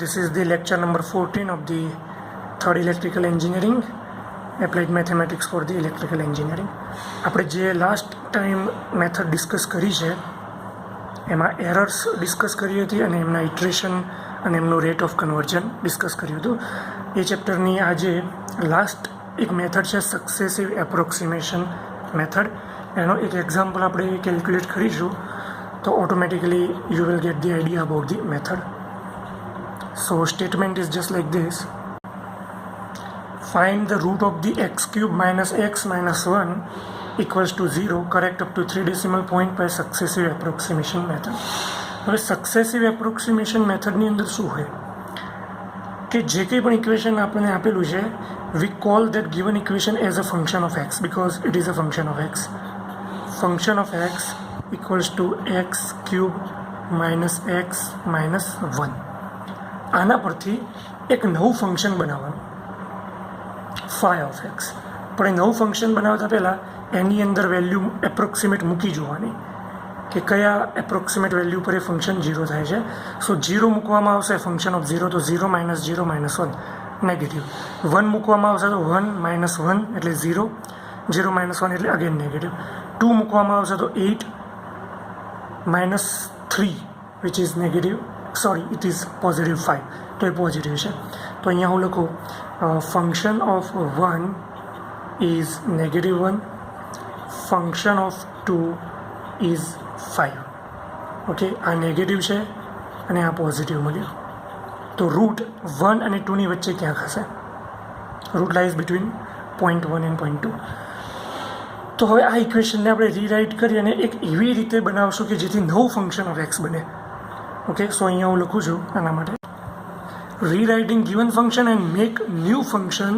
this is the lecture number 14 of the third electrical engineering, applied mathematics for the electrical engineering. આપણે જે last time method discuss કરી છે એમાં errors discuss કરી હતી અને એમના ઇટરેશન અને એમનું રેટ ઓફ કન્વર્ઝન ડિસ્કસ કર્યું હતું. એ ચેપ્ટરની આજે લાસ્ટ એક મેથડ છે સક્સેસિવ એપ્રોક્સિમેશન મેથડ. એનો એક એક્ઝામ્પલ આપણે કેલ્ક્યુલેટ કરીશું તો automatically you will gate the idea about the method. So statement is just like this: find the root of the x cube minus x minus 1 equals to 0, correct up to 3 decimal point by successive approximation method. હવે successive approximation મેથડની અંદર શું હોય કે જે કંઈ પણ equation આપણને આપેલું છે વી call that given equation as a function of x because it is a function of x. Function of x equals to x cube minus x minus 1. આના પરથી એક નવું ફંક્શન બનાવવાનું ફાઈ ઓફ એક્સ. પણ એ નવું ફંક્શન બનાવતા પહેલાં એની અંદર વેલ્યુ એપ્રોક્સિમેટ મૂકી જોવાની કે કયા એપ્રોક્સિમેટ વેલ્યુ પર એ ફંક્શન 0 થાય છે. સો 0 મૂકવામાં આવશે ફંક્શન ઓફ 0 તો 0 માઇનસ 0 માઇનસ 1 નેગેટિવ. 1 મૂકવામાં આવશે તો 1 માઇનસ 1 એટલે 0, 0 માઇનસ 1 એટલે અગેન નેગેટિવ. 2 મૂકવામાં આવશે તો 8 minus 3 which is negative, sorry it is positive 5, તો એ પોઝિટિવ છે. તો અહીંયા હું લખું function of 1 is negative 1, function of 2 is 5. Okay, આ નેગેટિવ છે અને આ પોઝિટિવ મળ્યું. તો રૂટ 1 અને 2ની વચ્ચે ક્યાં હશે? Root lies between 0.1 and 0.2. તો હવે આ ઇક્વેશનને આપણે રીરાઇટ કરી અને એક એવી રીતે બનાવશું કે જેથી નવું ફંક્શન ઓફ એક્સ બને. ઓકે, સો અહીંયા હું લખું છું આના માટે rewriting given function and make new function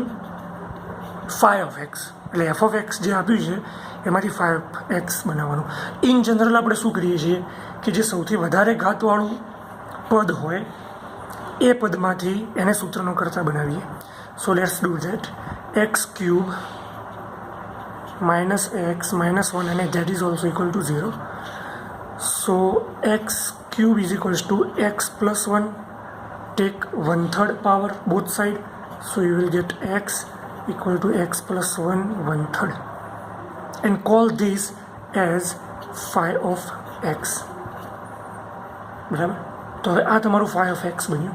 phi of x. એટલે એફ ઓફ એક્સ જે આપ્યું છે એમાંથી ફાઈ ઓફ એક્સ બનાવવાનું. ઇન જનરલ આપણે શું કરીએ છીએ કે જે સૌથી વધારે ઘાતવાળું પદ હોય એ પદમાંથી એને સૂત્રનો કરતા બનાવીએ. So let's do that. X cube minus x minus 1 અને that is also equal to 0. So x cube is equals to x plus 1, take 1/3 power both side, so you will get x equal to x plus 1 1/3 and call this as phi of x. બરાબર, તો હવે આ તમારું phi of x બન્યું.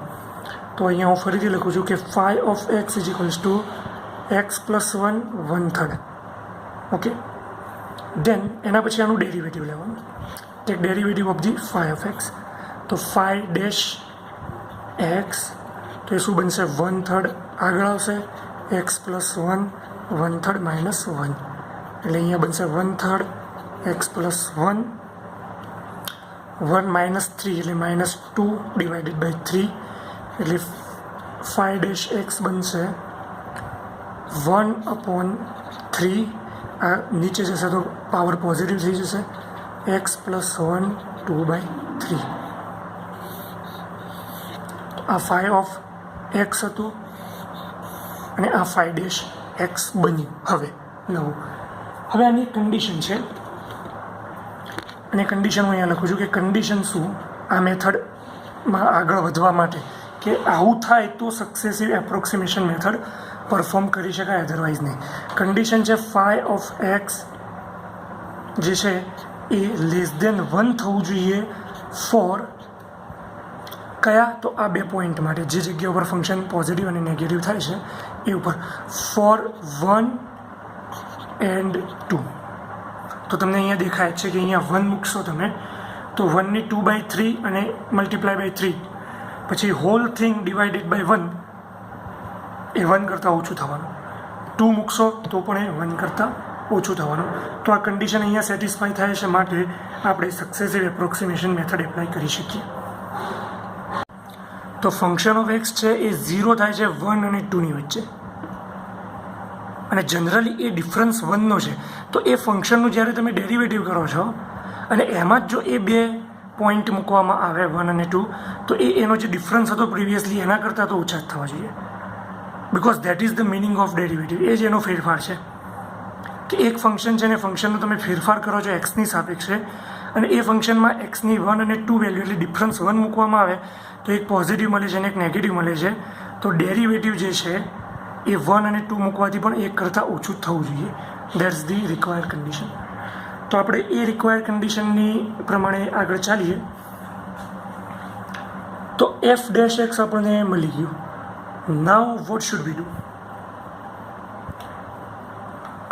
તો અહીંયા હું ફરીથી લખું છું કે phi of x is equals to x plus 1 1/3. Okay, then એના પછી આનું ડેરિવેટિવ લેવાનું. Take derivative of the phi of x. તો phi ડેશ એક્સ તો એ શું બનશે? 1/3 આગળ આવશે એક્સ પ્લસ 1 1/3 માઇનસ 1 એટલે અહીંયા બનશે 1/3 એક્સ પ્લસ 1 1 માઇનસ 3 એટલે માઇનસ 2 ડિવાઇડેડ બાય 3 એટલે phi ડેશ એક્સ બનશે 1/3. આ નીચે જશે તો પાવર પોઝિટિવ થઈ જશે. X plus 1 2/3. આ phi ઓફ એક્સ હતું અને આ phi ડેશ એક્સ બન્યું. હવે નવું, હવે આની કન્ડિશન છે અને કન્ડિશન હું અહીંયા લખું છું કે કન્ડિશન શું આ મેથડમાં આગળ વધવા માટે કે આવું થાય તો સક્સેસિવ એપ્રોક્સિમેશન મેથડ પરફોર્મ કરી શકાય, અધરવાઇઝ નહીં. કન્ડિશન છે phi ઓફ એક્સ જે છે એ લેસ દેન 1 થવું જોઈએ ફોર કયા? તો આ 2 પોઈન્ટ માટે જે જગ્યા ઉપર ફંક્શન પોઝિટિવ અને નેગેટિવ થાય છે એ ઉપર. For 1 and 2. તો તમને અહીંયા દેખાય છે કે અહીંયા 1 મૂકશો તમે તો 1ની 2/3 અને મલ્ટીપ્લાય બાય 3 પછી હોલ થિંગ ડિવાઇડેડ બાય 1 એ 1 કરતાં ઓછું થવાનું. 2 મૂકશો તો પણ એ 1 કરતાં ઓછું થવાનું. તો આ કન્ડિશન અહીંયા સેટિસ્ફાય થાય છે માટે આપણે સક્સેસિવ એપ્રોક્સિમેશન મેથડ એપ્લાય કરી શકીએ. તો ફંક્શન ઓફ એક્સ છે એ 0 થાય છે 1 અને 2ની વચ્ચે અને જનરલી એ ડિફરન્સ 1નો છે. તો એ ફંક્શનનું જ્યારે તમે ડેરિવેટિવ કરો છો અને એમાં જ જો એ 2 પોઈન્ટ મૂકવામાં આવે 1 અને 2 તો એનો જે ડિફરન્સ હતો પ્રિવિયસલી એના કરતાં તો ઓછા જ થવા જોઈએ because that is the meaning of derivative. એ જ એનો ફેરફાર છે કે એક ફંક્શન છે ને ફંક્શનનો તમે ફેરફાર કરો છો એક્સની સાપેક્ષે અને એ ફંક્શનમાં એક્સની 1 અને 2 વેલ્યુ એટલે ડિફરન્સ 1 મૂકવામાં આવે તો એક પોઝિટિવ મળે છે અને એક નેગેટિવ મળે છે. તો ડેરિવેટિવ જે છે એ 1 અને 2 મૂકવાથી પણ 1 કરતાં ઓછું થવું જોઈએ. That's the required condition. તો આપણે એ રિક્વાયર્ડ કન્ડિશનની પ્રમાણે આગળ ચાલીએ. તો એફ ડેશ એક્સ આપણને મળી ગયું. નાવ વોટ શુડ વી ડુ?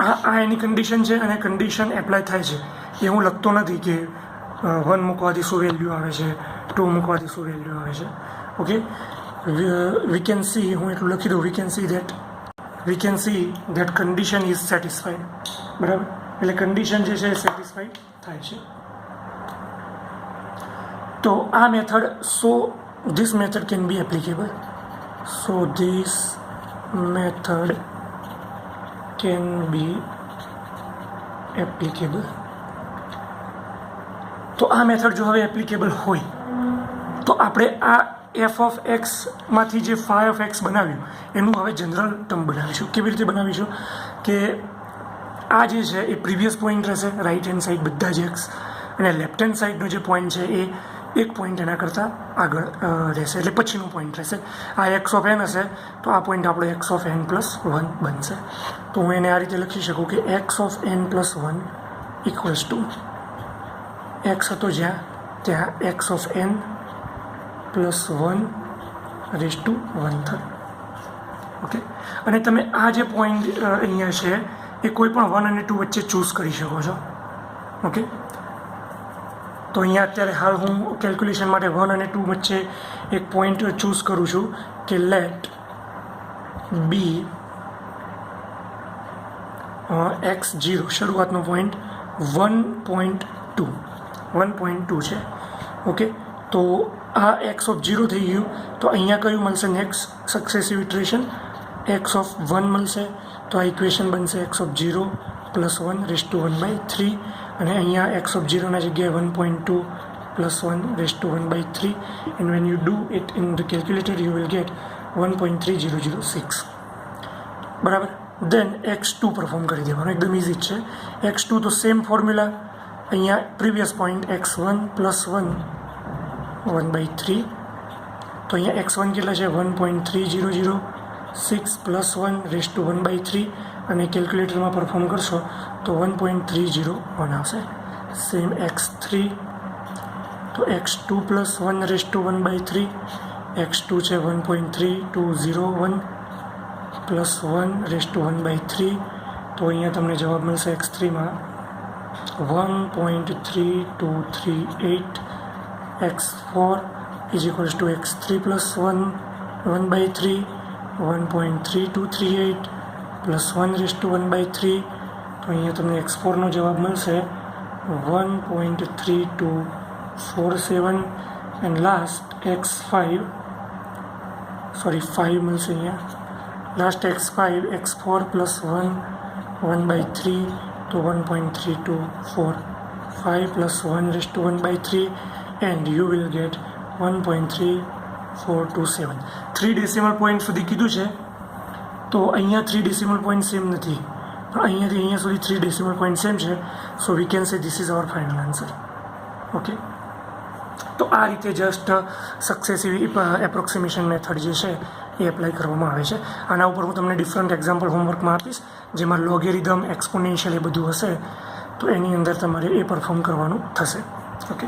આ એની કન્ડિશન છે અને કન્ડિશન એપ્લાય થાય છે એ હું લખતો નથી કે 1 મૂકવાથી શું વેલ્યુ આવે છે, 2 મૂકવાથી શું વેલ્યુ આવે છે. ઓકે, વી કેન સી, હું એટલું લખી દઉં, we can see that condition is satisfied. બરાબર, એટલે કન્ડિશન જે છે એ સેટિસ્ફાઈડ થાય છે. તો આ method, so this method can be applicable. So this method can be applicable. તો આ મેથડ જો હવે એપ્લિકેબલ હોય તો આપણે આ એફ ઓફ એક્સમાંથી જે ફાઈ ઓફ એક્સ બનાવ્યું એનું હવે જનરલ ટર્મ બનાવીશું. કેવી રીતે બનાવીશું કે આ જે છે એ પ્રીવિયસ પોઈન્ટ રહેશે રાઈટ હેન્ડ સાઈડ બધા જ એક્સ, અને લેફ્ટ હેન્ડ સાઈડનો જે પોઈન્ટ છે એ એક પોઈન્ટ એના કરતાં આગળ રહેશે, એટલે પછીનો પોઈન્ટ રહેશે. આ એક્સ ઓફ એન હશે તો આ પોઈન્ટ આપણો એક્સ ઓફ એન પ્લસ 1 બનશે. તો હું એને આ રીતે લખી શકું કે x of n plus 1 equals to x હતો જ્યાં ત્યાં x of n plus 1 raise to 1/3. Okay, અને તમે આ જે પોઈન્ટ અહીંયા છે એ કોઈ પણ 1 અને 2 વચ્ચે ચૂઝ કરી શકો છો. ઓકે, તો અહીંયા અત્યારે હાલ હું કેલ્ક્યુલેશન માટે 1 અને 2 વચ્ચે એક પોઈન્ટ ચૂઝ કરું છું કે લેટ બી x0, શરૂઆતનો પોઈન્ટ 1.2 છે. ઓકે, તો આ x ઓફ 0 થઈ ગયું. તો અહીંયા કયું મળશે next successive iteration? x of 1 મળશે. તો આ ઇક્વેશન બનશે x of 0 plus 1 raise to 1/3, અને અહીંયા x ઓફ 0 ના જગ્યાએ 1.2 plus 1 raise to 1/3, and when you do it in the calculator you will get 1.3006. બરાબર. દેન x2 પરફોર્મ કરી દેવાનું, એકદમ ઇઝી જ છે. x2 તો સેમ ફોર્મ્યુલા, અહીંયા પ્રીવિયસ પોઈન્ટ x1 પ્લસ 1 1/3. તો અહીંયા x1 કેટલા છે 1.3006 પ્લસ 1 રેઝ ટુ 1/3, અને કેલ્ક્યુલેટરમાં પરફોર્મ કરશો તો 1.301 આવશે. સેમ x3, તો x2 plus 1 raise to 1/3, x2 છે 1.3201 પ્લસ 1 રેઝ ટુ 1/3. તો અહીંયા તમને જવાબ મળશે x3માં 1.3238. x4 is equals to x3 plus 1/3, 1.3238 plus 1 raise to 1/3. તો અહીંયા તમને x4નો જવાબ મળશે 1.3247, એન્ડ લાસ્ટ x5 મળશે અહીંયા. લાસ્ટ x5, x4 પ્લસ 1/3, તો 1.3245 plus 1 raise to 1/3, and you will get 1.3427. 3 decimal point સુધી કીધું છે. તો અહીંયા 3 ડેસિમલ પોઈન્ટ સેમ નથી, પણ અહીંયાથી અહીંયા સુધી 3 ડેસિમલ પોઈન્ટ સેમ છે. So we can say this is our final answer. Okay, તો આ રીતે જસ્ટ સક્સેસિવ એપ્રોક્સિમેશન મેથડ જે છે એ એપ્લાય કરવામાં આવે છે. આના ઉપર હું તમને ડિફરન્ટ એક્ઝામ્પલ હોમવર્કમાં આપીશ, જેમાં લોગેરિધમ, એક્સપોનેન્શિયલ એ બધું હશે, તો એની અંદર તમારે એ પરફોર્મ કરવાનું થશે. Okay,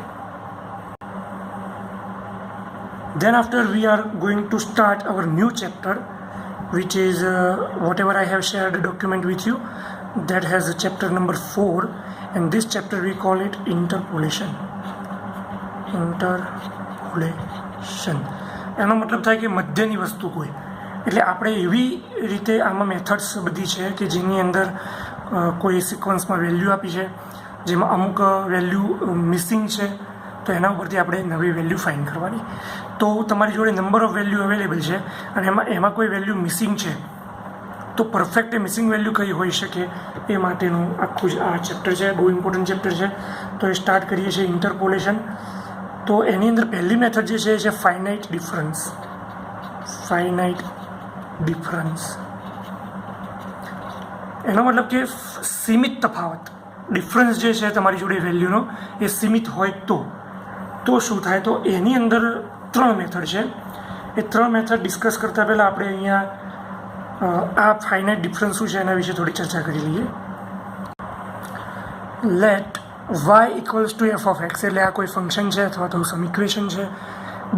then after we are going to start our new chapter, which is whatever I have shared a document with you, that has a chapter number 4, and this chapter we call it interpolation. એનો મતલબ થાય કે મધ્યની વસ્તુ કોઈ, એટલે આપણે એવી રીતે આમાં મેથડ્સ બધી છે કે જેની અંદર કોઈ સિક્વન્સમાં વેલ્યુ આપી છે, જેમાં અમુક વેલ્યુ મિસિંગ છે, તો એના ઉપરથી આપણે નવી વેલ્યુ ફાઇન્ડ કરવાની. તો તમારી જોડે નંબર ઓફ વેલ્યુ અવેલેબલ છે અને એમાં કોઈ વેલ્યુ મિસિંગ છે, તો પરફેક્ટ એ મિસિંગ વેલ્યુ કઈ હોઈ શકે એ માટેનું આખું જ આ ચેપ્ટર છે. બહુ ઇમ્પોર્ટન્ટ ચેપ્ટર છે. તો એ સ્ટાર્ટ કરીએ છીએ ઇન્ટરપોલેશન. તો એની અંદર પહેલી મેથડ જે છે એ છે ફાઇનાઇટ ડિફરન્સ. એનો મતલબ કે સીમિત તફાવત. ડિફરન્સ જે છે તમારી જોડે વેલ્યુનો એ સીમિત હોય તો શું થાય, તો એની અંદર 3 મેથડ છે. એ 3 મેથડ ડિસ્કસ કરતાં પહેલાં આપણે અહીંયા આ ફાઇનાઇટ ડિફરન્સ શું છે એના વિશે થોડી ચર્ચા કરી લઈએ. Let y equals to f of x, એટલે આ કોઈ ફંક્શન છે અથવા તો સમ ઇક્વેશન છે,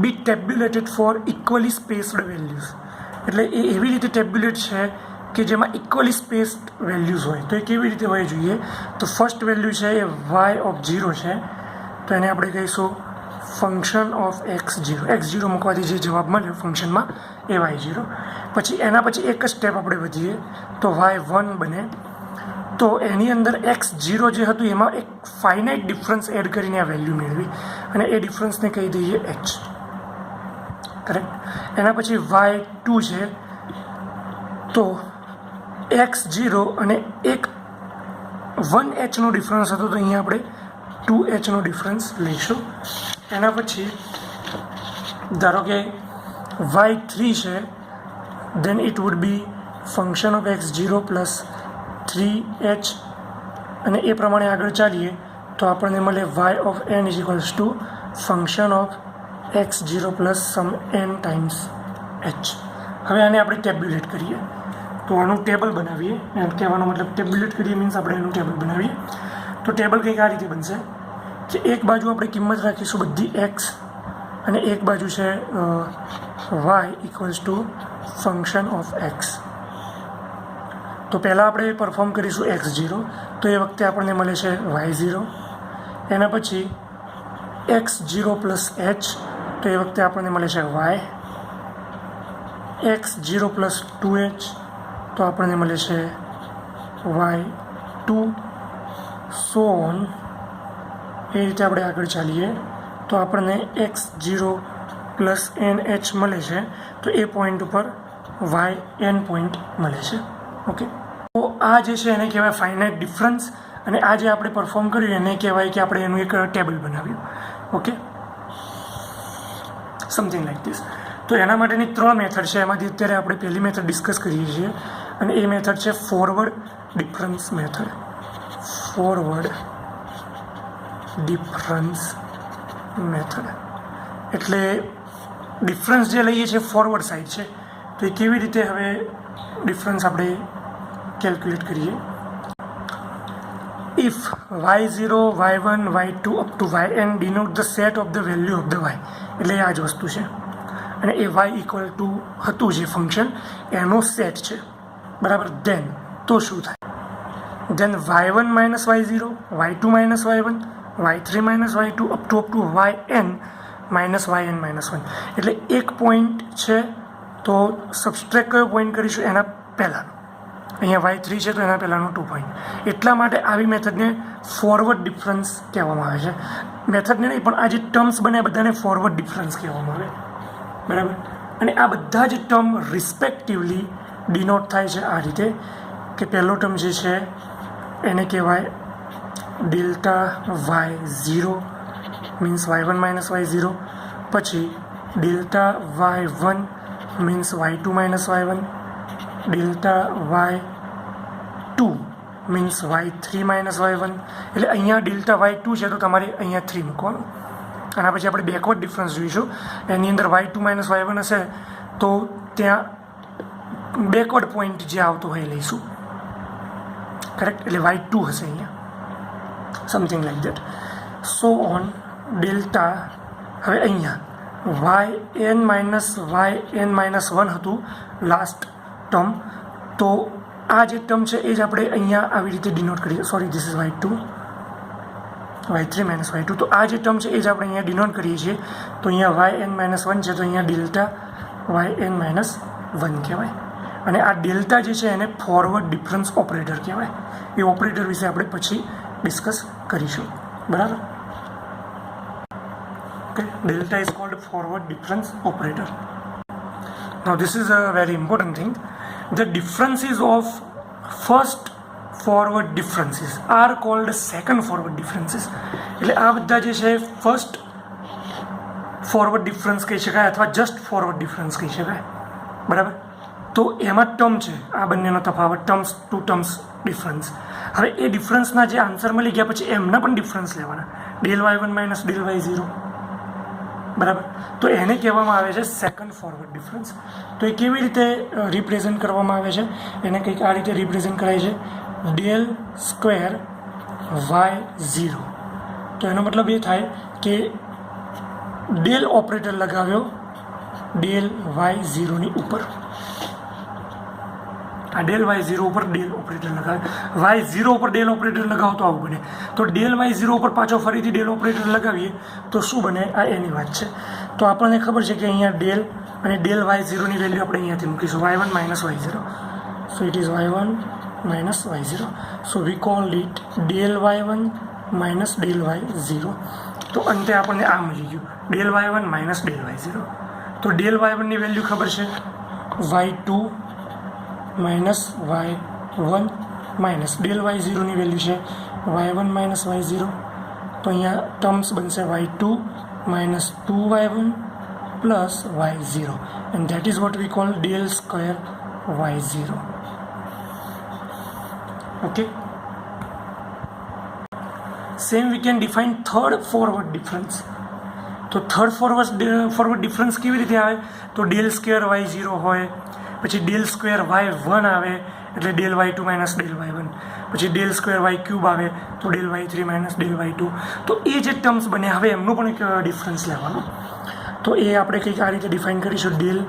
બી ટેબ્યુલેટેડ ફોર ઇક્વલી સ્પેસ્ડ વેલ્યુઝ. એટલે એ એવી રીતે ટેબ્યુલેટ છે કે જેમાં ઇક્વલી સ્પેસ્ડ વેલ્યુઝ હોય. તો એ કેવી રીતે હોય જોઈએ, તો ફર્સ્ટ વેલ્યુ છે એ y ઓફ 0 છે, તો એને આપણે કહીશું ફંક્શન ઓફ x0 મૂકવાથી જે જવાબ મળ્યો ફંક્શનમાં એ y0. પછી એના પછી એક જ સ્ટેપ આપણે વધીએ તો y1 બને. તો એની અંદર x0 જે હતું એમાં એક ફાઇનાઇટ ડિફરન્સ એડ કરીને આ વેલ્યુ મેળવી અને એ ડિફરન્સને કહી દઈએ h. કરેક્ટ. એના પછી y2 છે, તો x0 અને એક 1h નો ડિફરન્સ હતો, તો અહીંયા આપણે 2h નો ડિફરન્સ લઈશું. એના પછી ધારો કે y3 છે, then it would be function of x0 plus 3h, અને એ પ્રમાણે આગળ ચાલીએ તો આપણને મળે y of n is equals to function of x0 plus some n times h. હવે આને આપણે ટેબ્યુલેટ કરીએ, તો આનું ટેબલ બનાવીએ. એમ કહેવાનો મતલબ ટેબ્યુલેટ કરીએ મીન્સ આપણે એનું ટેબલ બનાવીએ. તો ટેબલ કંઈક આ રીતે બનશે કે એક બાજુ આપણે કિંમત રાખીશું બધી x અને એક બાજુ છે y equals two function of x. તો પહેલાં આપણે પરફોર્મ કરીશું x0, તો એ વખતે આપણને મળે છે y0. એના પછી x0 પ્લસ h, તો એ વખતે આપણને મળે છે y. x0 પ્લસ 2h, તો આપણને મળે છે y2, સો ઓન. એ રીતે આપણે આગળ ચાલીએ તો આપણને x0 પ્લસ nh મળે છે, તો એ પોઈન્ટ ઉપર yn પોઈન્ટ મળે છે. ઓકે, તો આ જે છે એને કહેવાય ફાઇનાઇટ ડિફરન્સ, અને આ જે આપણે પરફોર્મ કર્યું એને કહેવાય કે આપણે એનું એક ટેબલ બનાવ્યું. Okay, something like this. તો એના માટેની 3 મેથડ છે, એમાંથી અત્યારે આપણે પહેલી મેથડ ડિસ્કસ કરીએ છીએ, અને એ મેથડ છે forward difference method. Forward difference method એટલે ડિફરન્સ જે લઈએ છીએ ફોરવર્ડ સાઈડ છે, તો એ કેવી રીતે હવે ડિફરન્સ આપણે કેલ્ક્યુલેટ કરીએ. If y0, y1, y2 up to yn denote the set of the value of the y, એટલે આ જ વસ્તુ છે, અને એ y ઇક્વલ ટુ હતું જે ફંક્શન એનો સેટ છે, બરાબર. દેન તો શું થાય, દેન y1 minus y0, y2 minus y1, y3 minus y2 up to yn minus yn minus 1. એટલે એક પોઈન્ટ છે, તો સબસ્ટ્રેક્ટ કયો પોઈન્ટ કરીશું એના પહેલાંનો. અહીંયા y3 છે તો એના પહેલાંનો 2 પોઈન્ટ. એટલા માટે આવી મેથડને ફોરવર્ડ ડિફરન્સ કહેવામાં આવે છે. મેથડને નહીં પણ આ જે ટર્મ્સ બને બધાને ફોરવર્ડ ડિફરન્સ કહેવામાં આવે, બરાબર. અને આ બધા જ ટર્મ રિસ્પેક્ટિવલી ડિનોટ થાય છે આ રીતે કે પહેલો ટર્મ જે છે એને કહેવાય delta y0 means y1 minus y0, પછી delta y1 means y2 minus y1, delta y2 means y3 minus y1. એટલે અહીંયા ડેલ્ટા y2 છે તો તમારે અહીંયા 3 મૂકવાનું. આના પછી આપણે બેકવર્ડ ડિફરન્સ જોઈશું. એની અંદર y2 માઇનસ y1 હશે તો ત્યાં બેકવર્ડ પોઈન્ટ જે આવતો હોય એ લઈશું, કરેક્ટ. એટલે y2 હશે અહીંયા, something like that. So on delta. હવે અહીંયા yn માઇનસ 1 હતું લાસ્ટ ટર્મ, તો આ જે ટર્મ છે એ જ આપણે અહીંયા આવી રીતે ડિનોટ કરીએ. Sorry, this is y2, y3 minus y2. તો આ જે ટર્મ છે એ જ આપણે અહીંયા ડિનોટ કરીએ છીએ. તો અહીંયા yn માઇનસ 1 છે, તો અહીંયા ડેલ્ટા yn માઇનસ 1 કહેવાય. અને આ ડેલ્ટા જે છે એને ફોરવર્ડ ડિફરન્સ ઓપરેટર કહેવાય. એ ઓપરેટર વિશે આપણે પછી ડિસ્કસ કરીશું, બરાબર. Okay, delta is called forward difference operator. Now this is a very important thing. The differences of first forward differences are called second forward differences. એટલે આ બધા જે છે ફર્સ્ટ ફોરવર્ડ ડિફરન્સ કહી શકાય અથવા જસ્ટ ફોરવર્ડ ડિફરન્સ કહી શકાય, બરાબર. તો એમાં ટર્મ છે આ બંનેનો તફાવત, ટર્મ્સ ટુ ટર્મ્સ ડિફરન્સ. હવે એ ડિફરન્સના જે આન્સર મળી ગયા પછી એમના પણ ડિફરન્સ લેવાના, del y1 minus del y0, બરાબર. તો એને કહેવામાં આવે છે સેકન્ડ ફોરવર્ડ ડિફરન્સ. તો એ કેવી રીતે રિપ્રેઝન્ટ કરવામાં આવે છે? એને કંઈક આ રીતે રિપ્રેઝન્ટ કરાય છે, ડેલ સ્ક્વેર y0. તો એનો મતલબ એ થાય કે ડેલ ઓપરેટર લગાવ્યો ડેલ y0ની ઉપર, આ ડેલ y0 ઉપર ડેલ ઓપરેટર લગાવે, y0 ઉપર ડેલ ઓપરેટર લગાવો તો આવું બને. તો ડેલ y0 ઉપર પાછો ફરીથી ડેલ ઓપરેટર લગાવીએ તો શું બને? આ એની વાત છે. તો આપણને ખબર છે કે અહીંયા ડેલ અને ડેલ y0ની વેલ્યુ આપણે અહીંયાથી મૂકીશું, y1 minus y0. So it is y1 minus y0. So V call it del y1 minus del y0. તો અંતે આપણને આ મળી ગયું, del y1 minus del y0. તો ડેલ y1ની વેલ્યુ ખબર છે y2 minus y1 minus del y0ની વેલ્યુ છે y1 માઇનસ y0. તો અહીંયા ટર્મ્સ બનશે y2 minus 2y1 plus y0 and that is what we call del square y0. Okay, same we can define third forward difference. તો third forward difference કેવી રીતે આવે? તો ડેલ સ્ક્વેર y0 હોય, પછી ડેલ સ્ક્વેર y1 આવે એટલે del y2 minus del y1, પછી ડેલ સ્ક્વેર y ક્યુબ આવે તો del y3 minus del y2. તો એ જે ટર્મ્સ બને હવે એમનું પણ એક ડિફરન્સ લેવાનો. તો એ આપણે કંઈક આ રીતે ડિફાઇન કરીશું, ડેલ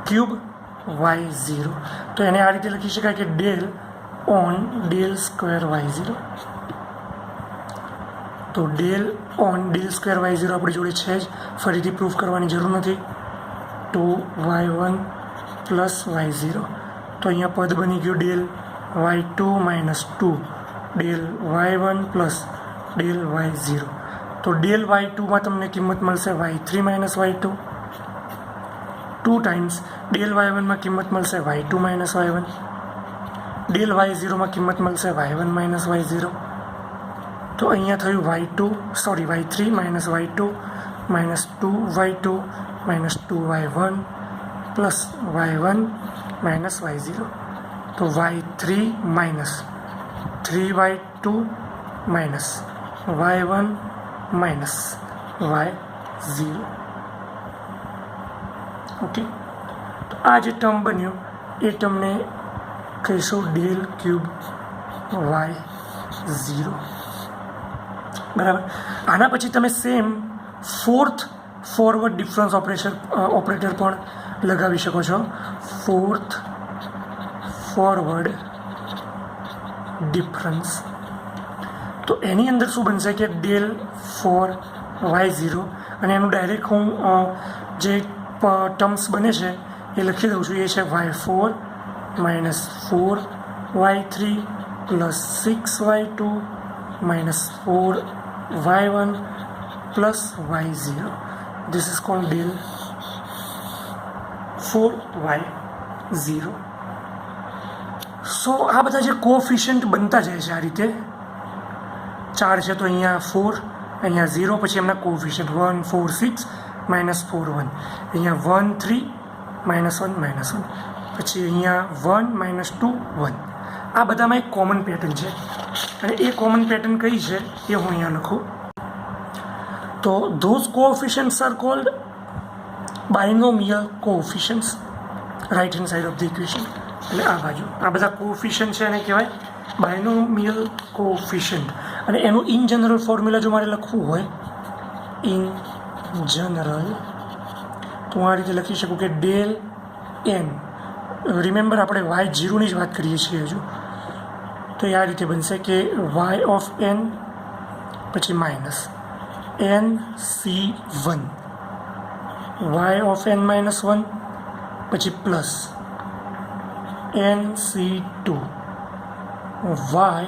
ક્યુબ y0. તો એને આ રીતે લખી શકાય કે del on del square y0. તો del on del square y0 આપણી જોડે છે જ, ફરીથી પ્રૂફ કરવાની જરૂર નથી. 2y1 plus y0. તો અહીંયા પદ બની ગયું del y2 minus 2 del y1 plus del y0. તો ડેલ y2માં તમને કિંમત મળશે y3 minus y2, 2 times del y1માં કિંમત મળશે y2 માઇનસ y1, ડેલ y0માં કિંમત મળશે y1 માઇનસ y0. તો અહીંયા થયું y3 minus y2 minus 2y2 minus 2y1 plus y1 minus y0. તો y3 minus 3y2 minus y1 minus y0. Okay, તો આ જે ટર્મ બન્યું એ ટર્મને કહીશું ડેલ ક્યુબ y0. બરાબર. આના પછી તમે same fourth forward difference operator પણ લગાવી શકો છો, ફોર્થ ફોરવર્ડ ડિફરન્સ. તો એની અંદર શું બનશે કે ડેલ 4y0 અને એનું ડાયરેક્ટ હું જે ટર્મ્સ બને છે એ લખી દઉં છું. એ છે y4 minus 4y3 plus 6y2 minus 4y1 plus y0. This is called del 4y0. સો આ બધા જે કોએફિશિયન્ટ બનતા જાય છે આ રીતે, 4 છે તો અહીંયા 4, અહીંયા 0, પછી એમના કોએફિશિયન્ટ 1 4 6 માઇનસ 4 1, અહીંયા 1 3 માઇનસ 1 માઇનસ 1, પછી અહીંયા 1 માઇનસ 2 1. આ બધામાં એક કોમન પેટર્ન છે અને એ કોમન પેટર્ન કઈ છે એ હું અહીંયા લખું. તો those coefficients are called binomial coefficients, right hand side of the equation. એટલે આ બાજુ આ બધા કોએફિશિયન્ટ છે એને કહેવાય બાયનોમિયલ કોએફિશિયન્ટ. અને એનું ઇન જનરલ ફોર્મ્યુલા જો મારે લખવું હોય ઇન જનરલ તો હું આ રીતે લખી શકું કે ડેલ એન, રિમેમ્બર આપણે y0ની જ વાત કરીએ છીએ હજુ, તો એ આ રીતે બનશે કે y ઓફ n પછી minus nc1, y of n minus 1 પછી plus nc2, y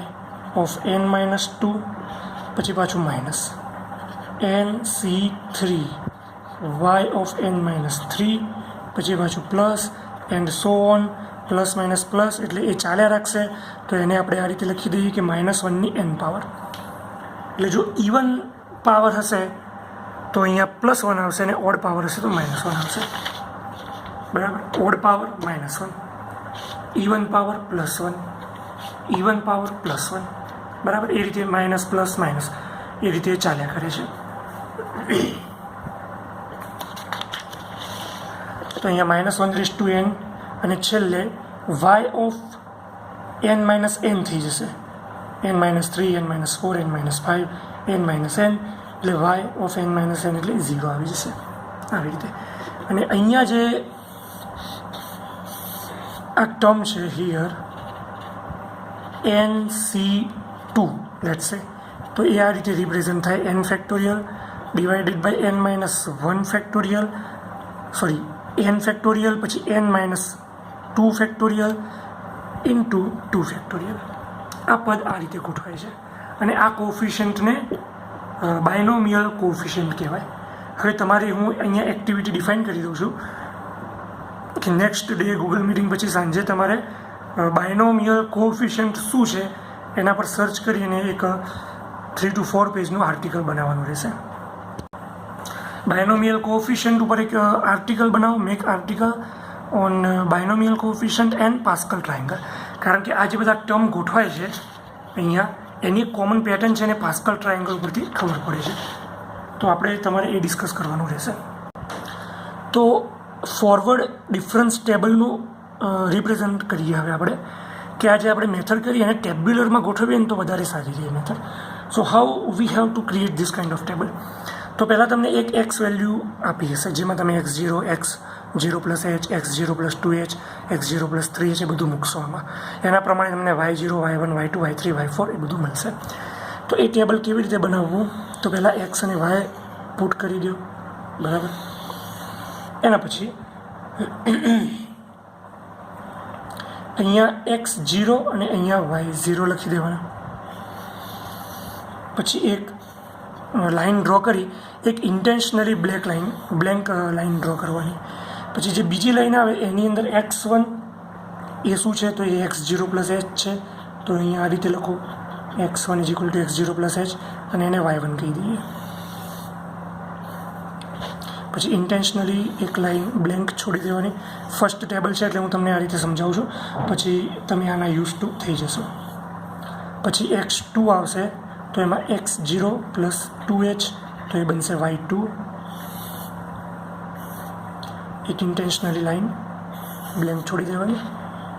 of n minus 2 પછી પાછું minus nc3, y of n minus 3 પછી પાછું plus and so on, plus minus plus એટલે એ ચાલ્યા રાખશે. તો એને આપણે આ રીતે લખી દઈએ કે -1ની n પાવર. એટલે જો ઇવન પાવર હશે તો અહીંયા +1 આવશે અને ઓડ પાવર હશે તો -1 આવશે. બરાબર, odd power -1, even power +1, even power +1. બરાબર. એ રીતે માઇનસ પ્લસ માઇનસ એ રીતે ચાલ્યા કરે છે. તો અહીંયા -1/n અને છેલ્લે y of n minus n થઈ જશે. n minus 3, n minus 4, n minus 5, n minus n, એટલે y of n minus n એટલે 0 આવી જશે આવી રીતે. અને અહીંયા જે આ ટર્મ છે હિયર nc2 લેટ્સ સે, તો એ આ રીતે રિપ્રેઝન્ટ થાય n factorial divided by n minus 1 factorial, sorry n factorial, પછી n minus 2 factorial into 2 factorial. આ પદ આ રીતે ગોઠવાય છે અને આ કોફિશિયન્ટને બાયનોમિયલ કોફિશિયન્ટ કહેવાય. હવે તમારે હું અહીંયા એક્ટિવિટી ડિફાઇન કરી દઉં છું કે નેક્સ્ટ ડે ગૂગલ મીટિંગ પછી સાંજે તમારે બાયનોમિયલ કોફિશિયન્ટ શું છે એના પર સર્ચ કરીને એક 3 to 4 પેજનું આર્ટિકલ બનાવવાનું રહેશે. બાયનોમિયલ કોફિશિયન્ટ ઉપર એક આર્ટિકલ બનાવો, make article on binomial coefficient and Pascal triangle. કારણ કે આ જે બધા ટર્મ ગોઠવાય છે અહીંયા એની કોમન પેટર્ન છે અને પાસ્કલ ટ્રાયંગલ ઉપરથી ખબર પડે છે. તો આપણે તમારે એ ડિસ્કસ કરવાનું રહેશે. તો ફોરવર્ડ ડિફરન્સ ટેબલનું રિપ્રેઝન્ટ કરીએ હવે આપણે, કે આજે આપણે મેથડ કરી અને ટેબ્યુલરમાં ગોઠવીએ ને તો વધારે સારી રહે method. So how we have to create this kind of table. તો પહેલાં તમને એક એક્સ વેલ્યુ આપી હશે જેમાં તમે x0 x0 plus h, x0 plus 2h, x0 plus 3h એ બધું મૂકશો આમાં. એના પ્રમાણે તમને y0 y1 y2 y3 y4 એ બધું મળશે. તો એ ટેબલ કેવી રીતે બનાવવું, તો પહેલાં x અને y પુટ કરી દો, બરાબર. એના પછી અહીંયા x0 અને અહીંયા y0 લખી દેવાના. પછી એક લાઇન ડ્રો કરી એક ઇન્ટેન્શનલી બ્લેન્ક લાઇન ડ્રો કરવાની. પછી જે બીજી લાઇન આવે એની અંદર x1 એ શું છે, તો એ x0 પ્લસ h છે, તો અહીંયા આ રીતે લખો x1 is equal to x0 plus h અને એને y1 કહી દઈએ. પછી ઇન્ટેન્શનલી એક લાઇન બ્લેન્ક છોડી દેવાની. ફર્સ્ટ ટેબલ છે એટલે હું તમને આ રીતે સમજાવું છું, પછી તમે આના યુઝ ટુ થઈ જશો. પછી x2 આવશે તો એમાં x0 પ્લસ 2h તો એ બનશે y2, એક ઇન્ટેન્શનલી લાઇન બ્લેન્ક છોડી દેવાની.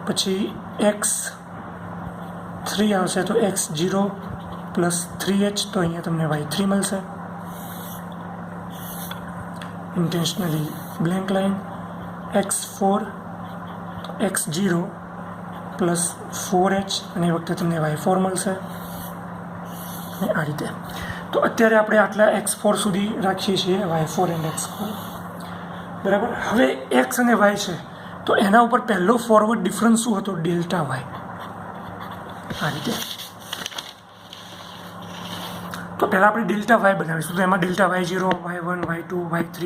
પછી x3 આવશે તો x0 પ્લસ 3h તો અહીંયા તમને y3 મળશે, intentionally blank line. x4 x0 plus 4h અને એ વખતે તમને y4 મળશે અને આ રીતે. તો અત્યારે આપણે આટલા x4 સુધી રાખીએ છીએ, y4 એન્ડ x4, બરાબર. હવે x અને y છે તો એના ઉપર પહેલો ફોરવર્ડ ડિફરન્સ શું હતો, ડેલ્ટા y, આ રીતે. તો પહેલાં આપણે ડેલ્ટા y બનાવીશું, તો એમાં delta y0 y1 y2 y3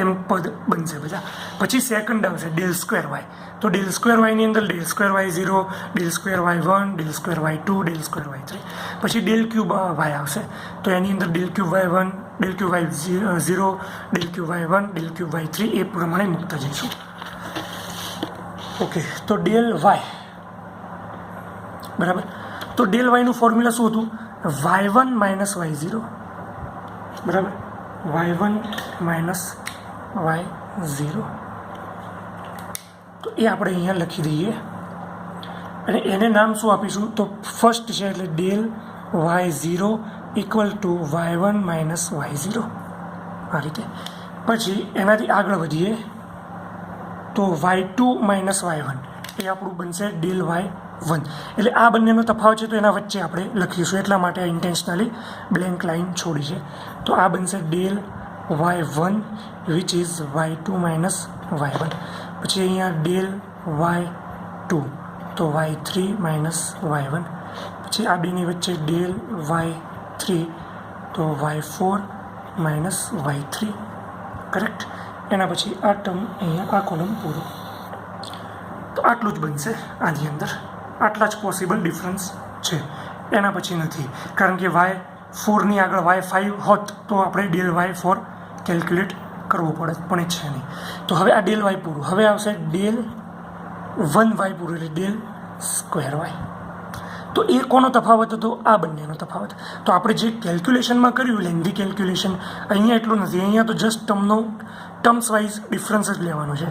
એમ પદ બનશે બધા. પછી સેકન્ડ આવશે ડેલ સ્ક્વેર y, તો ડેલ સ્ક્વેર yની અંદર del square y0, del square y1, del square y2, del square y3. પછી ડેલ ક્યુબ y આવશે તો એની અંદર del cube y1, del cube y0, del cube y1, del cube y3 એ પ્રમાણે મૂકતા જઈશું. Okay, તો ડેલ y, બરાબર. તો ડેલ yનું ફોર્મ્યુલા શું હતું, y1 માઇનસ y0, બરાબર, y1 માઇનસ y0. તો એ આપણે અહીંયા લખી દઈએ અને એને નામ શું આપીશું, તો ફર્સ્ટ છે એટલે del y0 equal to y1 minus y0, આ રીતે. પછી એનાથી આગળ વધીએ તો y2 માઇનસ y1 એ આપણું બનશે ડેલ y1. એટલે આ બંનેનો તફાવત છે તો એના વચ્ચે આપણે લખીશું, એટલા માટે ઇન્ટેન્શનલી બ્લેન્ક લાઇન છોડી છે. તો આ બનશે del y1 which is y2 minus y1. પછી અહીંયા ડેલ y2 તો y3 માઇનસ y1. પછી આ બેની વચ્ચે ડેલ y3 તો y4 માઇનસ y3, કરેક્ટ. એના પછી આ ટર્મ અહીંયા આ કોલમ પૂરો. તો આટલું જ બનશે આની અંદર, આટલા જ પોસિબલ ડિફરન્સ છે, એના પછી નથી. કારણ કે y4ની આગળ y5 હોત તો આપણે ડેલ y4 કેલ્ક્યુલેટ કરવું પડે, પણ એ છે નહીં. તો હવે આ ડેલ y પૂરું. હવે આવશે ડેલ 1y પૂરું એટલે ડેલ સ્ક્વેર y. તો એ કોનો તફાવત હતો? આ બંનેનો તફાવત. તો આપણે જે કેલ્ક્યુલેશનમાં કર્યું લેન્ધી કેલ્ક્યુલેશન, અહીંયા એટલું નથી, અહીંયા તો જસ્ટ ટર્મ્સ વાઇઝ ડિફરન્સ જ લેવાનો છે.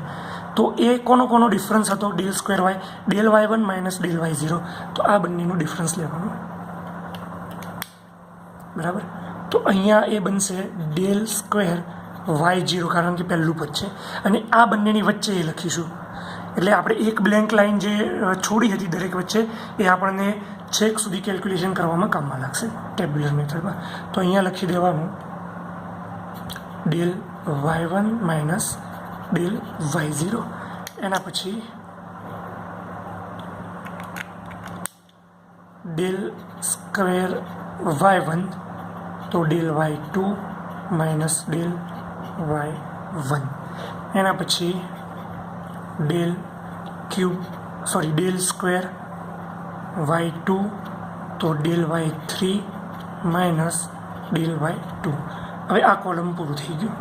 તો એ કોનો ડિફરન્સ હતો? Del square y, del y1 minus del y0. તો આ બંનેનું ડિફરન્સ લેવાનું, બરાબર. તો અહીંયા એ બનશે ડેલ સ્ક્વેર y0, કારણ કે પહેલું પદ છે, અને આ બંનેની વચ્ચે એ લખીશું. એટલે આપણે એક બ્લેન્ક લાઇન જે છોડી હતી દરેક વચ્ચે, એ આપણને છેક સુધી કેલ્ક્યુલેશન કરવામાં કામમાં લાગશે ટેબ્યુલર મેથડમાં. તો અહીંયા લખી દેવાનું del y1 minus del y0. એના પછી ડેલ સ્ક્વેર y1, તો del y2 minus del y1. એના પછી ડેલ સ્ક્વેર y2, તો del y3 minus del y2. હવે આ કોલમ પૂરું થઈ ગયું.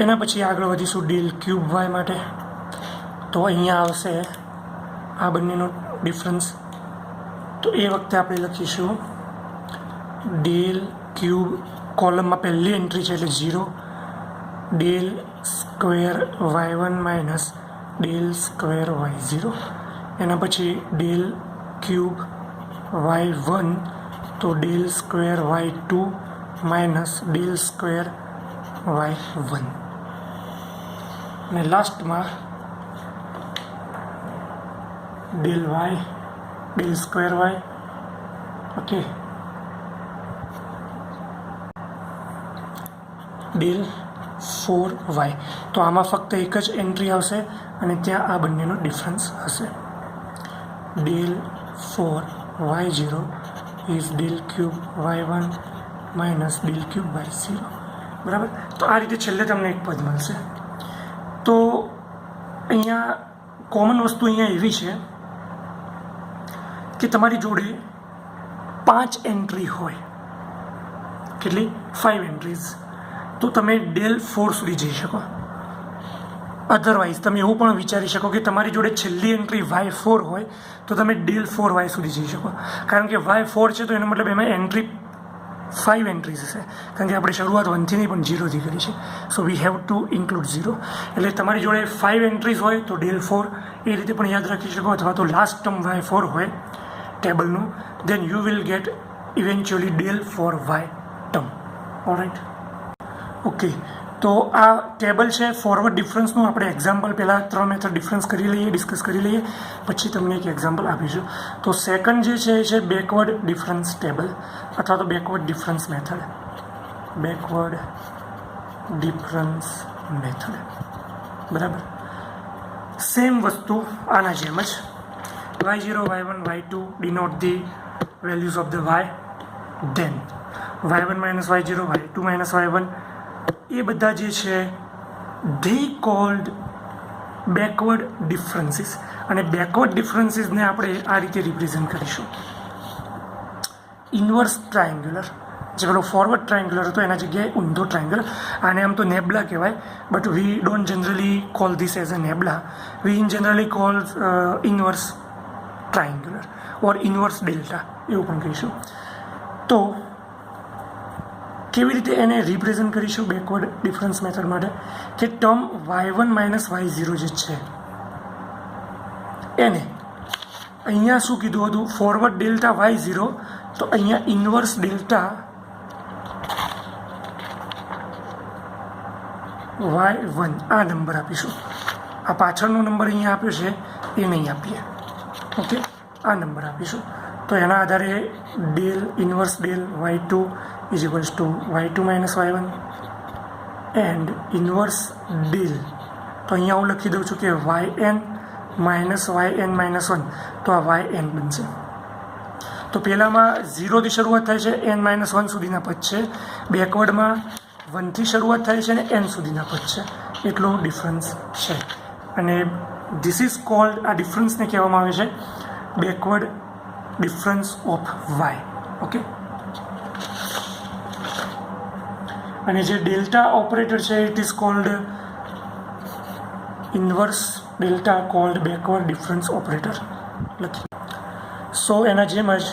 એના પછી આગળ વધીશું ડેલ ક્યુબ y માટે. તો અહીંયા આવશે આ બંનેનો ડિફરન્સ. તો એ વખતે આપણે લખીશું ડેલ ક્યુબ, કોલમમાં પહેલી એન્ટ્રી છે એટલે 0, del square y1 minus del square y0. એના પછી ડેલ ક્યુબ y1, તો del square y2 minus del square y1. અને લાસ્ટમાં del square y. Okay, del 4y. તો આમાં ફક્ત એક જ એન્ટ્રી આવશે અને ત્યાં આ બંનેનો ડિફરન્સ હશે. Del 4y0 is del cube y1 minus del cube y0. બરાબર. તો આ રીતે છેલ્લે તમને એક પદ મળશે. તો અહીંયા કોમન વસ્તુ અહીંયા એવી છે કે તમારી જોડે 5 એન્ટ્રી હોય, કેટલી? 5 એન્ટ્રીઝ. તો તમે ડેલ 4 સુધી જઈ શકો. અધરવાઇઝ તમે એવું પણ વિચારી શકો કે તમારી જોડે છેલ્લી એન્ટ્રી y4 હોય તો તમે ડેલ 4y સુધી જઈ શકો, કારણ કે y4 છે તો એનો મતલબ એમાં એન્ટ્રી 5 એન્ટ્રીઝ હશે, કારણ કે આપણે શરૂઆત 1 થી નહીં પણ 0 થી કરી છે. So V have two include 0. એટલે તમારી જોડે 5 એન્ટ્રીઝ હોય તો ડેલ 4 એ રીતે પણ યાદ રાખી શકો, અથવા તો લાસ્ટ ટર્મ y4 હોય ટેબલનું, then you will get eventually del 4y term. Alright, okay. તો આ ટેબલ છે ફોરવર્ડ ડિફરન્સનું. આપણે એક્ઝામ્પલ પહેલાં 3 મેથડ ડિફરન્સ ડિસ્કસ કરી લઈએ, પછી તમને એક એક્ઝામ્પલ આપીશું. તો સેકન્ડ જે છે એ છે બેકવર્ડ ડિફરન્સ ટેબલ અથવા તો બેકવર્ડ ડિફરન્સ મેથડ. બરાબર. સેમ વસ્તુ આના જેમ જ y0, y1, y2 denote the values of the y. Then y1 minus y0, y2 minus y1, એ બધા જે છે they called backward differences. અને બેકવર્ડ ડિફરન્સીસને આપણે આ રીતે રિપ્રેઝન્ટ કરીશું. ઇન્વર્સ ટ્રાયંગ્યુલર, જે પેલો ફોરવર્ડ ટ્રાયંગ્યુલર હતો એના જગ્યાએ ઊંધો ટ્રાયંગ્યુલર. આને આમ તો નેબલા કહેવાય, but we don't generally call this as a nabla. We in generally call inverse triangular or inverse delta એવું પણ કહીશું. તો કેવી રીતે એને રિપ્રેઝન્ટ કરીશું બેકવર્ડ ડિફરન્સ મેથડ માટે? કે ટર્મ y1 માઇનસ y0 જે છે એને અહીંયા શું કીધું હતું? ફોરવર્ડ ડેલ્ટા y0, તો અહીંયા ઇન્વર્સ ડેલ્ટા y1 આ નંબર આપીશું. આ પાછળનો નંબર અહીંયા આપ્યો છે એ નહીં આપીએ. ઓકે, આ નંબર આપીશું. તો એના આધારે inverse del y2 is equals two y2 minus y1 and inverse del, તો અહીંયા હું લખી દઉં છું કે yn માઇનસ yn માઇનસ 1, તો આ yn બનશે. તો પહેલાંમાં 0થી શરૂઆત થાય છે, n માઇનસ 1 સુધીના પદ છે. બેકવર્ડમાં 1થી શરૂઆત થાય છે અને n સુધીના પદ છે. એટલો ડિફરન્સ છે. અને ધીસ ઇઝ કોલ્ડ, આ ડિફરન્સને કહેવામાં આવે છે backward difference of y. Okay. અને જે ડેલ્ટા ઓપરેટર છે it is called inverse delta, cold backward difference operator. લખીએ. સો એના જેમ જ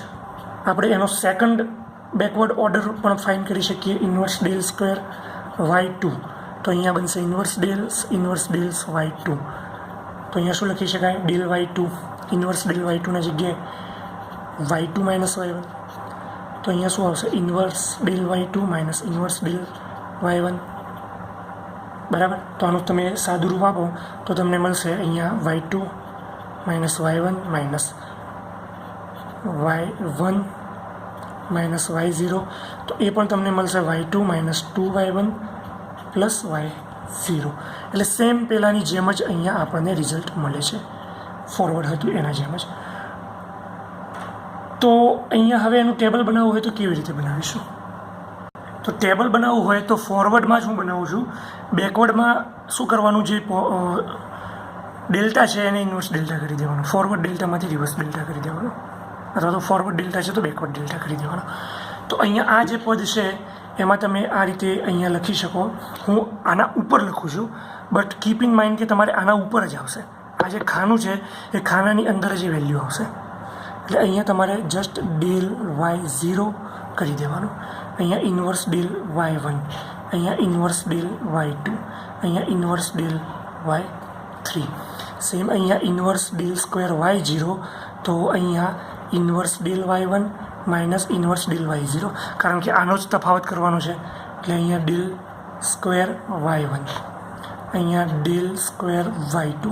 આપણે એનો સેકન્ડ બેકવર્ડ ઓર્ડર પણ ફાઇન્ડ કરી શકીએ. ઇન્વર્સ ડેલ સ્ક્વેર y2, તો અહીંયા બનશે ઇન્વર્સ ડેલ્સ y2. તો અહીંયા શું લખી શકાય? ડેલ y2, ઇન્વર્સ ડેલ y2ના જગ્યાએ y2 માઇનસ y1. તો અહીંયા શું આવશે? Inverse del y2 minus inverse del y1. બરાબર. તો આનું તમે સાદું રૂપ આપો તો તમને મળશે અહીંયા y2 minus y1 minus y1 minus y0. તો એ પણ તમને મળશે y2 minus 2y1 plus y0. એટલે સેમ પહેલાંની જેમ જ અહીંયા આપણને રિઝલ્ટ મળે છે, ફોરવર્ડ હતું એના જેમ જ. તો અહીંયા હવે એનું ટેબલ બનાવવું હોય તો કેવી રીતે બનાવીશું? તો ટેબલ બનાવવું હોય તો ફોરવર્ડમાં જ હું બનાવું છું. બેકવર્ડમાં શું કરવાનું? જે ડેલ્ટા છે એને ઇન્વર્સ ડેલ્ટા કરી દેવાનું, ફોરવર્ડ ડેલ્ટામાંથી રિવર્સ ડેલ્ટા કરી દેવાનું, અથવા તો ફોરવર્ડ ડેલ્ટા છે તો બેકવર્ડ ડેલ્ટા કરી દેવાનો. તો અહીંયા આ જે પદ છે એમાં તમે આ રીતે અહીંયા લખી શકો. હું આના ઉપર લખું છું, બટ કીપ ઇન માઇન્ડ કે તમારે આના ઉપર જ આવશે. આ જે ખાનું છે એ ખાનાની અંદર જ એ વેલ્યુ આવશે. એટલે અહીંયા તમારે જસ્ટ ડેલ y0 કરી દેવાનું. અહીંયા ઇન્વર્સ ડેલ y1, અહીંયા ઇન્વર્સ ડેલ y2, અહીંયા ઇન્વર્સ ડેલ y3. સેમ અહીંયા ઇન્વર્સ ડેલ સ્ક્વેર y0, તો અહીંયા inverse del y1 minus inverse del y0, કારણ કે આનો જ તફાવત કરવાનો છે. એટલે અહીંયા ડેલ સ્ક્વેર y1, અહીંયા ડેલ સ્ક્વેર y2,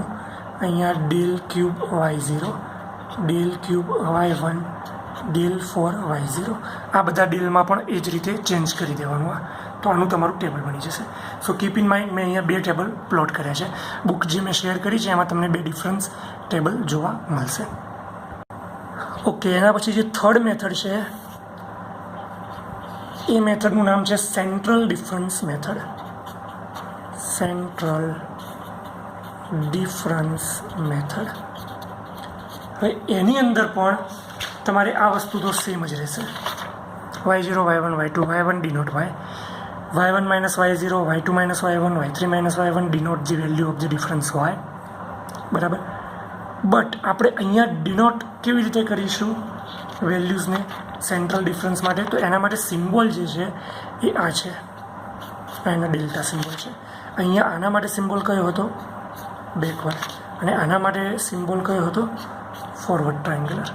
અહીંયા del cube y0, del cube y1, del 4y0. આ બધા ડેલમાં પણ એ જ રીતે ચેન્જ કરી દેવાનું. તો આનું તમારું ટેબલ બની જશે. સો કીપ ઇન માઇન્ડ મેં અહીંયા 2 ટેબલ પ્લોટ કર્યા છે. બુક જે મેં શેર કરી છે એમાં તમને 2 ડિફરન્સ ટેબલ જોવા મળશે. ઓકે, એના પછી જે થર્ડ મેથડ છે એ મેથડનું નામ છે central difference method. Central difference method. હવે એની અંદર પણ તમારે આ વસ્તુ તો સેમ જ રહેશે. y0, y1, y2, y1 denote y1 minus y0, y2 minus y1, y3 minus y1 denote the value of the difference y. બરાબર. બટ આપણે અહીંયા ડિનોટ કેવી રીતે કરીશું વેલ્યુઝને સેન્ટ્રલ ડિફરન્સ માટે? તો એના માટે સિમ્બોલ જે છે એ આ છે, એનો ડેલ્ટા સિમ્બોલ છે. અહીંયા આના માટે સિમ્બોલ કયો હતો? બેકવર્ડ. અને આના માટે સિમ્બોલ કયો હતો? Forward triangular.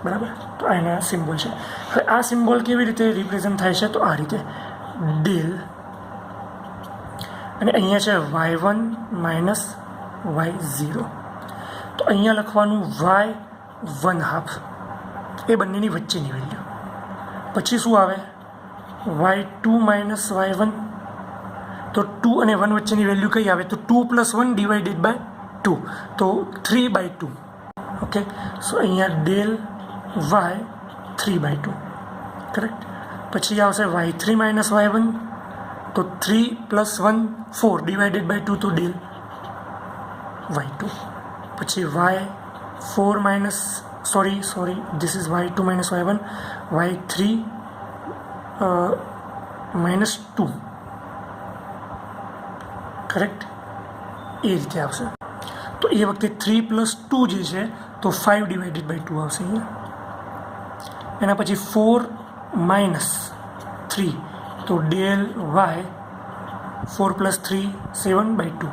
બરાબર. તો આ એના સિમ્બોલ છે. હવે આ સિમ્બોલ કેવી રીતે રિપ્રેઝન્ટ થાય છે? તો આ રીતે ડેલ, અને અહીંયા છે y1 માઇનસ y0. તો અહીંયા લખવાનું y1/2, એ બંનેની વચ્ચેની વેલ્યુ. પછી શું આવે? y2 minus y1. તો 2 અને 1 વચ્ચેની વેલ્યુ કઈ આવે? તો 2 + 1 ડિવાઇડેડ બાય 2, તો 3/2. ઓકે. સો અહીંયા ડેલ y 3/2. કરેક્ટ. પછી આવશે y3 માઇનસ y1, તો 3 + 1 4 ડિવાઇડેડ બાય 2, તો ડેલ y2. પછી y4 minus sorry this is y2 minus y1, y3 minus 2. Correct. એ રીતે આવશે. તો એ વખતે 3 + 2 જે છે તો 5 ડિવાઇડેડ બાય 2 આવશે અહીંયા. એના પછી 4 માઇનસ 3, તો del y 4 + 3 7/2,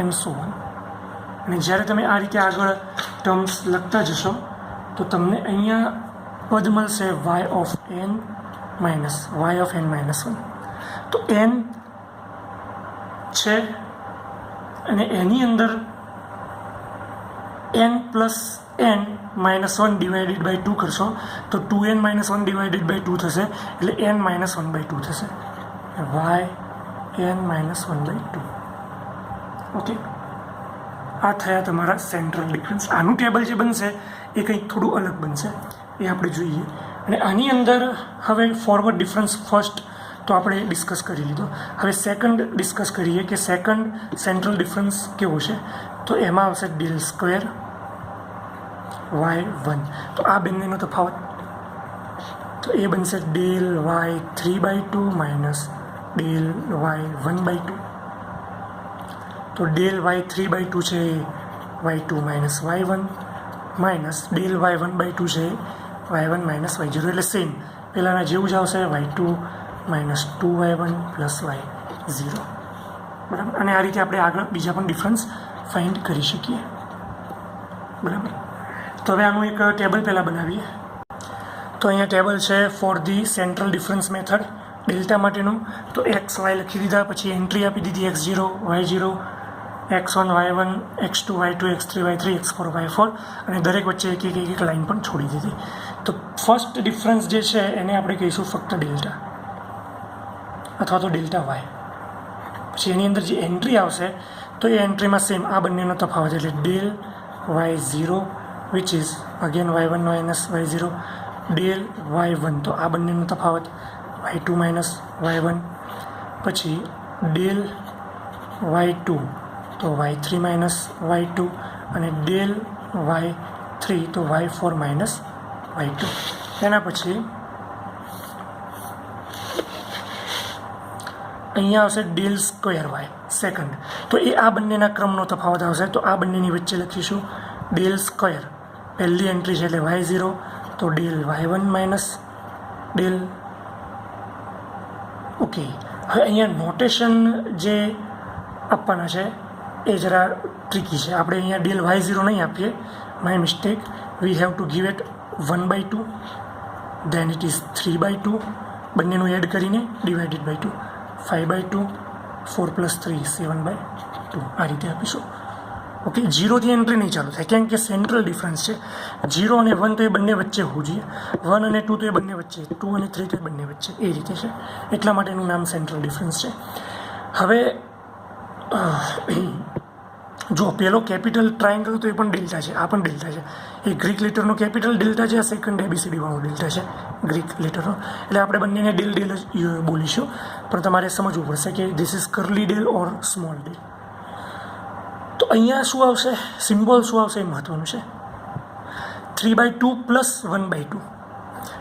and so on. અને જ્યારે તમે આ રીતે આગળ ટર્મ્સ લખતા જશો તો તમને અહીંયા પદ મળશે y of n minus y(n-1). તો n છે અને એની અંદર n + n -1 ડિવાઇડેડ બાય 2 કરશો તો 2n - 1 ડિવાઇડેડ બાય 2 થશે, એટલે n - 1/2 થશે. y(n-1/2). ઓકે, આ થયા તમારા સેન્ટ્રલ ડિફરન્સ. આનું ટેબલ જે બનશે એ કંઈક થોડું અલગ બનશે, એ આપણે જોઈએ. અને આની અંદર હવે ફોરવર્ડ ડિફરન્સ ફર્સ્ટ તો આપણે ડિસ્કસ કરી લીધો. હવે સેકન્ડ ડિસ્કસ કરીએ કે સેકન્ડ સેન્ટ્રલ ડિફરન્સ કેવો છે. તો એમાં આવશે ડેલ સ્ક્વેર y1. તો આ બંનેનો તફાવત તો એ બનશે del y3/2 minus del y1/2. તો ડેલ y3/2 છે y2 minus y1 minus del y1 by 2 છે y1 માઇનસ y0 એટલે સેમ પહેલાંના જેવું જ આવશે y2 minus 2y1 plus y0 બરાબર. અને આ રીતે આપણે આગળ બીજા પણ ડિફરન્સ ફાઇન્ડ કરી શકીએ બરાબર. તો હવે આનું એક ટેબલ પહેલાં બનાવીએ. તો અહીંયા ટેબલ છે for the central difference method delta માટેનું. તો એક્સ વાય લખી દીધા, પછી એન્ટ્રી આપી દીધી x0 y0 x1 y1 x2 y2 x3 y3 x4 y4 અને દરેક વચ્ચે એક એક લાઈન પણ છોડી દીધી. તો ફર્સ્ટ ડિફરન્સ જે છે એને આપણે કહીશું ફક્ત ડેલ્ટા અથવા તો ડેલ્ટા વાય. પછી એની અંદર જે એન્ટ્રી આવશે તો એ એન્ટ્રીમાં સેમ આ બંનેનો તફાવત એટલે del y0 which is again y1 minus y0 del y1 તો આ બંનેનો તફાવત y2 માઇનસ y1 પછી ડેલ y2 તો y3 માઇનસ y2 અને ડેલ y3 તો y4 માઇનસ y2. એના પછી અહીંયા આવશે ડેલ સ્ક્વેર વાય સેકન્ડ. તો એ આ બંનેના ક્રમનો તફાવત આવશે. તો આ બંનેની વચ્ચે લખીશું ડેલ સ્ક્વેર. પહેલી એન્ટ્રી છે એટલે y0 તો del y1 minus del. Okay, હવે અહીંયા નોટેશન જે આપવાના છે એ જરા ટ્રિકી છે. આપણે અહીંયા ડેલ y0 નહીં આપીએ, my mistake. We have to give it 1/2 then it is 3/2 બંનેનું એડ કરીને ડિવાઇડેડ બાય 2 5/2 4 + 3 7/2 આ રીતે આપીશું. ઓકે, 0થી એન્ટ્રી નહીં ચાલુ થાય કેમ કે સેન્ટ્રલ ડિફરન્સ છે. 0 અને 1 તો એ બંને વચ્ચે હોવું જોઈએ, 1 અને 2 તો એ બંને વચ્ચે, 2 અને 3 તો એ બંને વચ્ચે, એ રીતે છે. એટલા માટેનું નામ સેન્ટ્રલ ડિફરન્સ છે. હવે જો પેલો કેપિટલ ટ્રાયંગલ તો એ પણ ડેલ્ટા છે, આ પણ ડેલ્ટા છે. એ ગ્રીક લેટરનો કેપિટલ ડેલ્ટા છે, આ સેકન્ડ ABCD વાળો ડેલ્ટા છે ગ્રીક લેટરનો. એટલે આપણે બંનેને ડેલ ડેલ જ બોલીશું, પણ તમારે સમજવું પડશે કે this is કરલી del or small del. તો અહીંયા શું આવશે, સિમ્બોલ શું આવશે એ મહત્વનું છે. 3/2 પ્લસ 1/2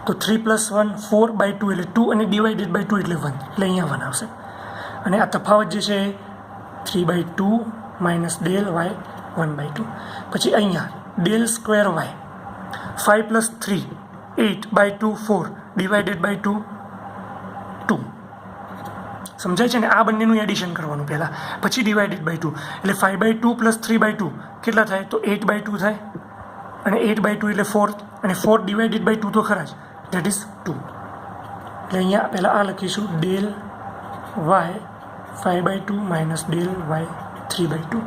તો 3 + 1 4/2 એટલે 2 અને ડિવાઇડેડ બાય 2 એટલે 1 એટલે અહીંયા 1 આવશે. અને આ તફાવત જે છે 3/2 માઇનસ ડેલ વાય 1/2. પછી અહીંયા del square y 5 + 3 8/2 4 divided by 2 2 સમજાય છે ને. આ બંનેનું એડિશન કરવાનું પહેલાં, પછી ડિવાઇડેડ બાય 2 એટલે 5/2 + 3/2 કેટલા થાય તો 8/2 થાય. અને 8/2 એટલે 4 અને 4 ડિવાઇડેડ બાય 2 તો ખરા જ, દેટ ઇઝ 2. એટલે અહીંયા પહેલાં આ લખીશું del y 5/2 minus del y 3/2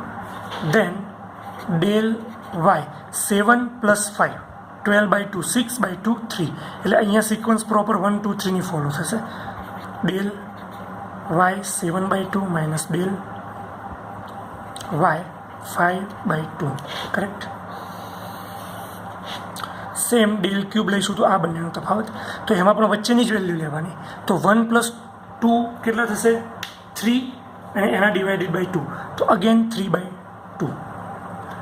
then del y 7 + 5 12/2 6/2 3 એટલે અહીંયા સિક્વન્સ પ્રોપર 1 2 3 ની ફોલો થશે. Del y 7/2 minus del y 5/2 correct. Same del cube લઈશું તો આ બંનેનો તફાવત, તો એમાં પણ વચ્ચેની જ વેલ્યુ લેવાની. તો 1 + 2 કેટલા થશે 3 અને એના ડિવાઇડેડ બાય 2 તો અગેન 3/2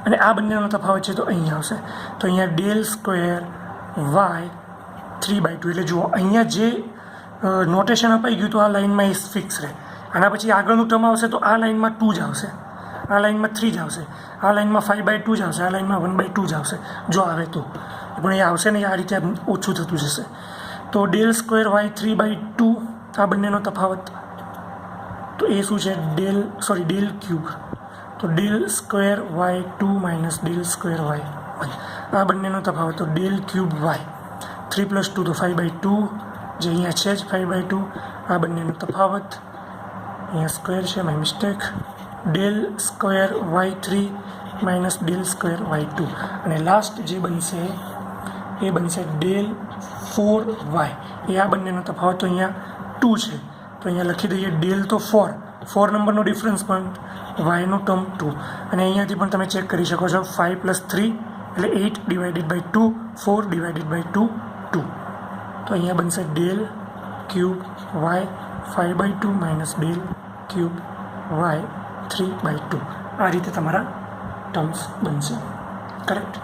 અને આ બંનેનો તફાવત છે તો અહીંયા આવશે. તો અહીંયા ડેલ સ્ક્વેર વાય 3/2 એટલે જુઓ અહીંયા જે નોટેશન અપાઈ ગયું તો આ લાઇનમાં એ ફિક્સ રહે. આના પછી આગળનું ટર્મ આવશે તો આ લાઇનમાં 2 જ આવશે, આ લાઇનમાં 3 જ આવશે, આ લાઇનમાં 5/2 જ આવશે, આ લાઇનમાં 1/2 જ આવશે જો આવે તો. પણ એ આવશે ને આ રીતે ઓછું થતું જશે. તો ડેલ સ્ક્વેર વાય 3/2 આ બંનેનો તફાવત તો એ શું છે ડેલ ક્યુબ. તો del square y 2 minus del square y 1 આ બંનેનો તફાવત તો ડેલ ક્યુબ વાય 3 + 2 તો 5/2 જે અહીંયા છે જ 5/2 આ બંનેનો તફાવત અહીંયા સ્ક્વેર છે my mistake. Del square y 3 minus del square y 2 અને લાસ્ટ જે બનશે એ બનશે ડેલ 4y એ આ બંનેનો તફાવત તો અહીંયા 2 છે તો અહીંયા લખી દઈએ ડેલ તો 4 નંબરનો ડિફરન્સ પણ વાયનું ટર્મ 2 અને અહીંયાથી પણ તમે ચેક કરી શકો છો 5 + 3 એટલે 8 ડિવાઇડેડ બાય 2 4 ડિવાઇડેડ બાય 2 2 તો અહીંયા બનશે del cube y 5/2 minus del cube y 3/2 આ રીતે તમારા ટર્મ્સ બનશે કરેક્ટ.